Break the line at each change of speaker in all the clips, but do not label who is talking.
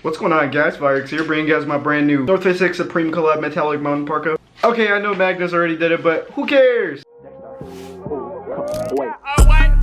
What's going on, guys? Virux here, bringing you guys my brand new North Face Supreme Collab metallic mountain parka. Okay, I know Magnus already did it, but who cares?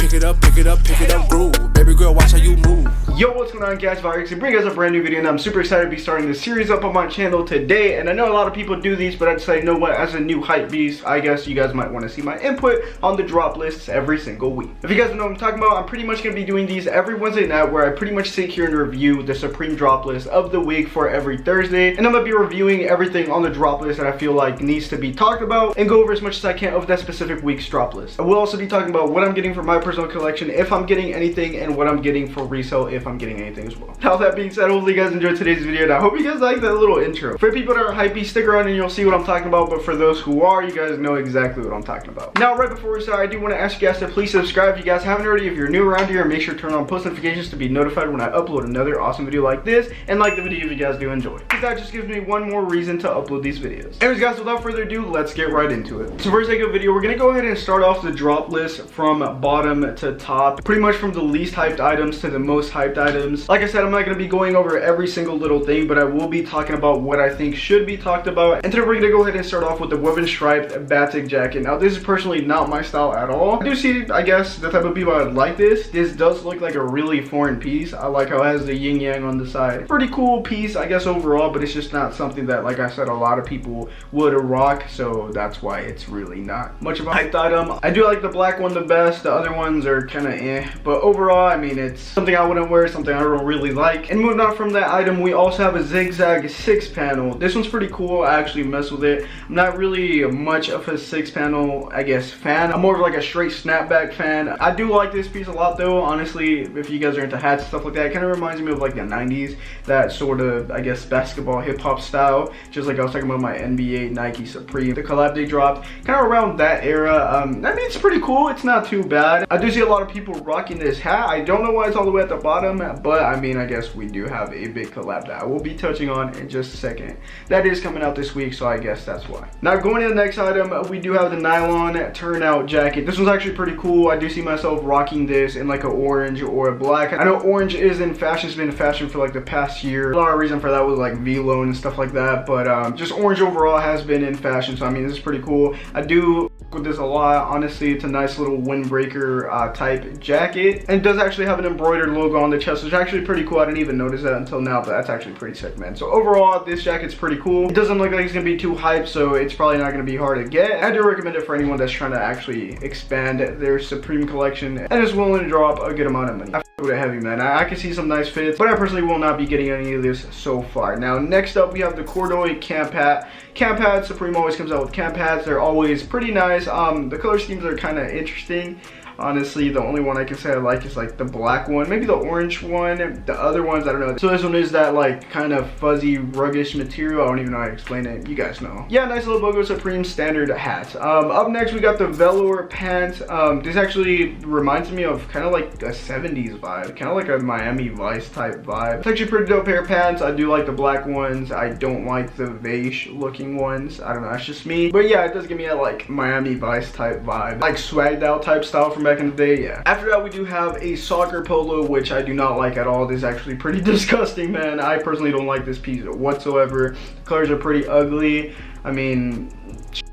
Pick it up, groove. Baby girl, watch how you move.
Yo, what's going on, guys? Virux here, bringing you guys a brand new video, and I'm super excited to be starting this series up on my channel today. And I know a lot of people do these, but I decided, you know what, as a new hype beast, I guess you guys might want to see my input on the drop lists every single week. If you guys don't know what I'm talking about, I'm pretty much going to be doing these every Wednesday night, where I pretty much sit here and review the Supreme drop list of the week for every Thursday. And I'm going to be reviewing everything on the drop list that I feel like needs to be talked about, and go over as much as I can of that specific week's drop list. I will also be talking about what I'm getting for my personal collection, if I'm getting anything, and what I'm getting for resale if I'm getting anything as well. Now that being said, hopefully you guys enjoyed today's video, and I hope you guys like that little intro. For people that are hypey, stick around and you'll see what I'm talking about, but for those who are, you guys know exactly what I'm talking about. Now, right before we start, I do want to ask you guys to please subscribe if you guys haven't already. If you're new around here, make sure to turn on post notifications to be notified when I upload another awesome video like this, and like the video if you guys do enjoy, because that just gives me one more reason to upload these videos. Anyways, guys, without further ado, let's get right into it. So for the sake of the video, we're going to go ahead and start off the drop list from bottom to top, pretty much from the least hyped items to the most hyped items. Like I said, I'm not going to be going over every single little thing, but I will be talking about what I think should be talked about. And today we're going to go ahead and start off with the woven striped batik jacket. Now, this is personally not my style at all. I do see, I guess, the type of people that would like this. This does look like a really foreign piece. I like how it has the yin yang on the side. Pretty cool piece, I guess, overall, but it's just not something that, like I said, a lot of people would rock, so that's why it's really not much of a hyped item. I do like the black one the best. The other ones are kind of eh, but overall, I mean, it's something I wouldn't wear, something I don't really like. And moving on from that item, we also have a zigzag 6-panel. This one's pretty cool. I actually mess with it. I'm not really much of a 6-panel, I guess, fan. I'm more of like a straight snapback fan. I do like this piece a lot though, honestly. If you guys are into hats, stuff like that, it kind of reminds me of like the 90s, that sort of, I guess, basketball hip-hop style, just like I was talking about my NBA Nike Supreme, the collab they dropped, kind of around that era. I mean, it's pretty cool. It's not too bad. I do see a lot of people rocking this hat. I don't know why it's all the way at the bottom, but I mean, I guess we do have a big collab that I will be touching on in just a second. That is coming out this week, so I guess that's why. Now, going to the next item, we do have the nylon turnout jacket. This one's actually pretty cool. I do see myself rocking this in like an orange or a black. I know orange is in fashion. It's been in fashion for like the past year. A lot of reason for that was like velo and stuff like that, but just orange overall has been in fashion, so I mean, this is pretty cool. I do with this a lot, honestly. It's a nice little windbreaker type jacket, and it does actually have an embroidered logo on the chest, which is actually pretty cool. I didn't even notice that until now, but that's actually pretty sick, man. So overall, this jacket's pretty cool. It doesn't look like it's gonna be too hyped, so it's probably not gonna be hard to get. I do recommend it for anyone that's trying to actually expand their Supreme collection and is willing to drop a good amount of money. I f with it heavy, man. I can see some nice fits, but I personally will not be getting any of this so far. Now, next up, we have the corduroy camp hat. Camp hats, Supreme always comes out with camp hats. They're always pretty nice. The color schemes are kind of interesting. Honestly, the only one I can say I like is like the black one, maybe the orange one. The other ones, I don't know. So this one is that like kind of fuzzy, ruggish material. I don't even know how to explain it. You guys know. Yeah, nice little Bogo Supreme standard hat. Up next, we got the velour pants. This actually reminds me of kind of like a 70s vibe, kind of like a Miami Vice type vibe. It's actually a pretty dope pair of pants. I do like the black ones. I don't like the beige looking ones. I don't know, that's just me. But yeah, it does give me a like Miami Vice type vibe, like swagged out type style from back in the day. Yeah. After that, we do have a soccer polo, which I do not like at all. This is actually pretty disgusting, man. I personally don't like this piece whatsoever. The colors are pretty ugly. I mean,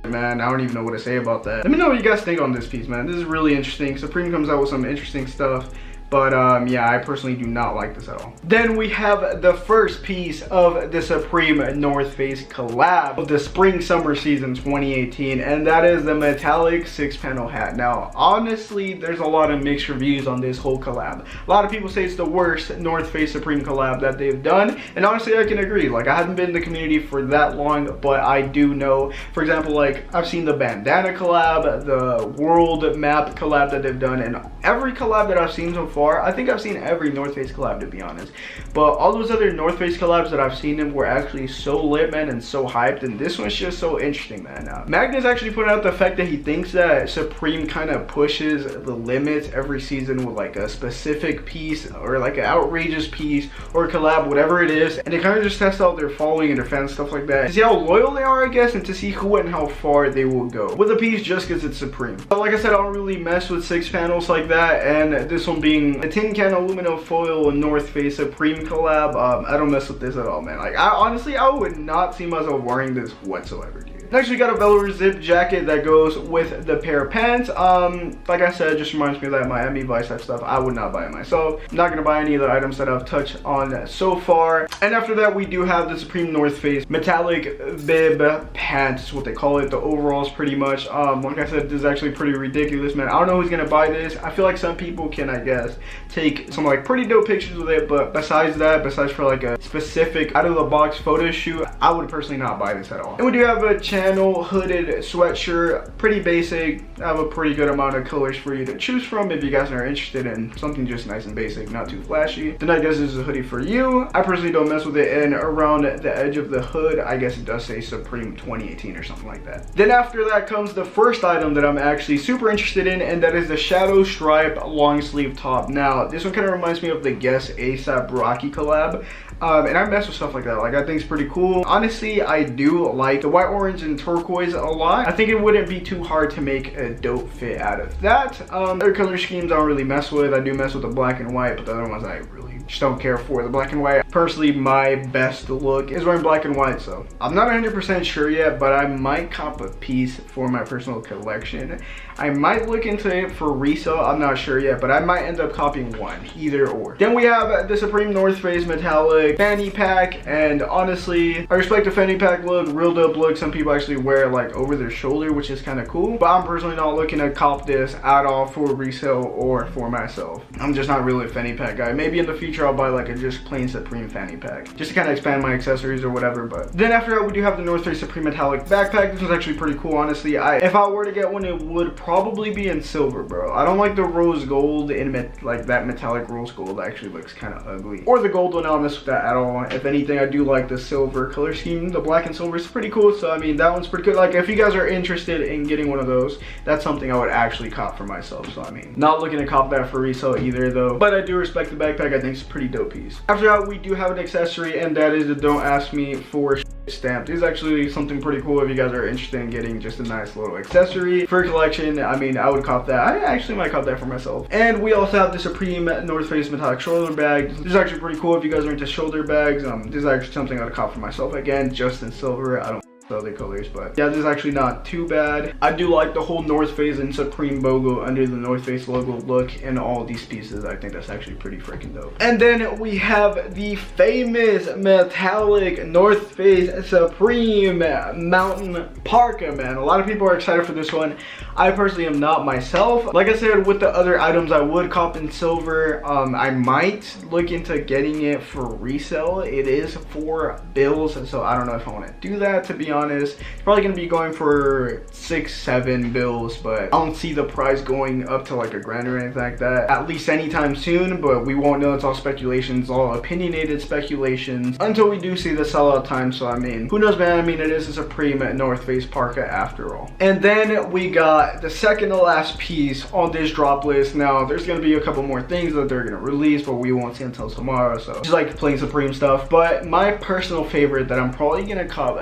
man, I don't even know what to say about that. Let me know what you guys think on this piece, man. This is really interesting. Supreme comes out with some interesting stuff, but yeah, I personally do not like this at all. Then we have the first piece of the Supreme North Face collab of the spring summer season 2018, and that is the metallic 6-panel hat. Now, honestly, there's a lot of mixed reviews on this whole collab. A lot of people say it's the worst North Face Supreme collab that they've done, and honestly, I can agree. Like, I haven't been in the community for that long, but I do know, for example, like, I've seen the bandana collab, the world map collab that they've done, and every collab that I've seen so far, I think I've seen every North Face collab, to be honest. But all those other North Face collabs that I've seen them were actually so lit, man, and so hyped. And this one's just so interesting, man. Magnus actually put out the fact that he thinks that Supreme kind of pushes the limits every season with like a specific piece or like an outrageous piece or collab, whatever it is. And they kind of just test out their following and their fans, stuff like that, to see how loyal they are, I guess, and to see who and how far they will go with a piece just because it's Supreme. But like I said, I don't really mess with 6 panels like that, and this one being rocking the tin can aluminum foil North Face Supreme collab. I don't mess with this at all, man. Like, I would not see myself wearing this whatsoever, dude. Next, we got a velour zip jacket that goes with the pair of pants. Like I said, it just reminds me of that Miami Vice type stuff. I would not buy it myself. I'm not gonna buy any of the items that I've touched on so far. And after that, we do have the Supreme North Face metallic bib pants, what they call it, the overalls pretty much. Like I said, this is actually pretty ridiculous, man. I don't know who's gonna buy this. I feel like some people can, I guess, take some like pretty dope pictures with it, but besides that, besides for like a specific out of the box photo shoot, I would personally not buy this at all. And we do have a channel hooded sweatshirt, pretty basic. I have a pretty good amount of colors for you to choose from if you guys are interested in something just nice and basic, not too flashy. Then I guess this is a hoodie for you. I personally don't mess with it, and around the edge of the hood, I guess it does say Supreme 2018 or something like that. Then after that comes the first item that I'm actually super interested in, and that is the shadow stripe long sleeve top. Now, this one kind of reminds me of the Guess ASAP Rocky collab. And I mess with stuff like that. Like, I think it's pretty cool. Honestly, I do like the white, orange, and turquoise a lot. I think it wouldn't be too hard to make a dope fit out of that. Other color schemes I don't really mess with. I do mess with the black and white, but the other ones I really just don't care for. The black and white, personally, my best look is wearing black and white, so I'm not 100% sure yet, but I might cop a piece for my personal collection. I might look into it for resale. I'm not sure yet, but I might end up copying one, either or. Then we have the Supreme North Face metallic fanny pack, and honestly, I respect the fanny pack look, real dope look. Some people actually wear it like over their shoulder, which is kind of cool, but I'm personally not looking to cop this at all for resale or for myself. I'm just not really a fanny pack guy. Maybe in the future I'll buy like a just plain Supreme fanny pack, just to kind of expand my accessories or whatever. But then after that, we do have the North Face Supreme metallic backpack. This one's actually pretty cool, honestly. If I were to get one, it would probably be in silver, bro. I don't like the rose gold in like that metallic rose gold actually looks kind of ugly, or the gold one. I don't mess with that at all. If anything, I do like the silver color scheme. The black and silver is pretty cool, so I mean, that one's pretty good. Like, if you guys are interested in getting one of those, that's something I would actually cop for myself. So I mean, not looking to cop that for resale either though, but I do respect the backpack. I think it's a pretty dope piece. After that, we do have an accessory, and that is the Don't Ask Me For stamp. This is actually something pretty cool if you guys are interested in getting just a nice little accessory for a collection. I mean, I would cop that. I actually might cop that for myself. And we also have the Supreme North Face metallic shoulder bag. This is actually pretty cool if you guys are into shoulder bags. This is actually something I would cop for myself, again, just in silver. I don't the other colors, but yeah, this is actually not too bad. I do like the whole North Face and Supreme logo under the North Face logo look in all these pieces. I think that's actually pretty freaking dope. And then we have the famous metallic North Face Supreme mountain parka, man. A lot of people are excited for this one. I personally am not myself. Like I said, with the other items, I would cop in silver. I might look into getting it for resale. It is $4 bills, so I don't know if I want to do that, to be honest. It's probably gonna be going for $6-7 bills, but I don't see the price going up to like $1 grand or anything like that, at least anytime soon. But we won't know. It's all speculations, all opinionated speculations, until we do see the sellout time. So I mean, who knows, man. I mean, it is a Supreme North Face parka after all. And then we got the second to last piece on this drop list. Now there's gonna be a couple more things that they're gonna release, but we won't see until tomorrow, so just like plain Supreme stuff. But my personal favorite that I'm probably gonna cop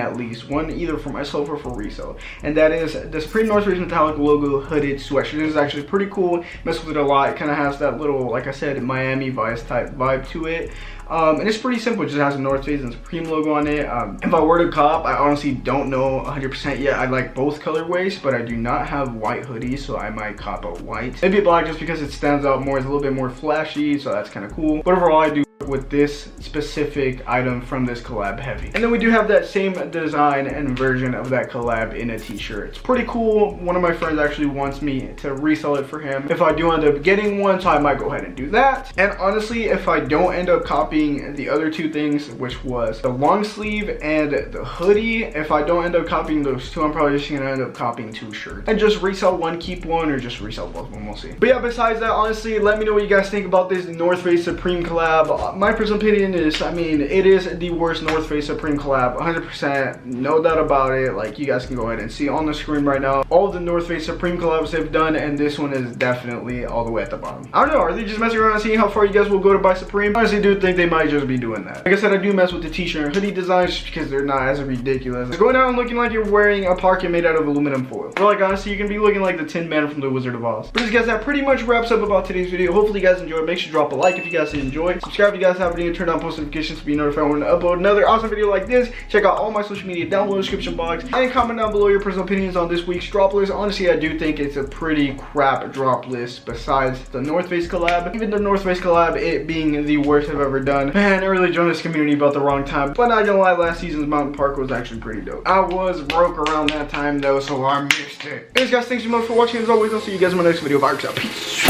at least one, either for myself or for resale, and that is the Supreme North Face metallic logo hooded sweatshirt. This is actually pretty cool. Mess with it a lot. It kind of has that little, like I said, Miami Vice type vibe to it. And it's pretty simple. It just has a North Face and Supreme logo on it. If I were to cop, I honestly don't know 100% yet. I like both colorways, but I do not have white hoodies, so I might cop a white. Maybe black, just because it stands out more. It's a little bit more flashy, so that's kind of cool. But overall, I do with this specific item from this collab heavy. And then we do have that same design and version of that collab in a t-shirt. It's pretty cool. One of my friends actually wants me to resell it for him if I do end up getting one, so I might go ahead and do that. And honestly, if I don't end up copying the other two things, which was the long sleeve and the hoodie, if I don't end up copying those two, I'm probably just gonna end up copying 2 shirts and just resell one, keep one, or just resell both of them. We'll see. But yeah, besides that, honestly, let me know what you guys think about this North Face Supreme collab. my personal opinion is, I mean, it is the worst North Face Supreme collab, 100%, no doubt about it. Like, you guys can go ahead and see on the screen right now all of the North Face Supreme collabs they've done, and this one is definitely all the way at the bottom. I don't know, are they just messing around and seeing how far you guys will go to buy Supreme? I honestly do think they might just be doing that. Like I said, I do mess with the t-shirt and hoodie designs just because they're not as ridiculous. It's going out and looking like you're wearing a parka made out of aluminum foil. Or like, honestly, you can be looking like the Tin Man from the Wizard of Oz. But guys, that pretty much wraps up about today's video. Hopefully you guys enjoyed. Make sure to drop a like if you guys did enjoy. Subscribe if you guys have any, and turn on post notifications to be notified when I upload another awesome video like this. Check out all my social media down below in the description box. And comment down below your personal opinions on this week's drop list. Honestly, I do think it's a pretty crap drop list besides the North Face collab. Even the North Face collab, it being the worst I've ever done. Man, I really joined this community about the wrong time. But not gonna lie, last season's Mountain Park was actually pretty dope. I was broke around that time though, so I missed it. Anyways guys, thanks so much for watching. As always, I'll see you guys in my next video. Virux out. Peace.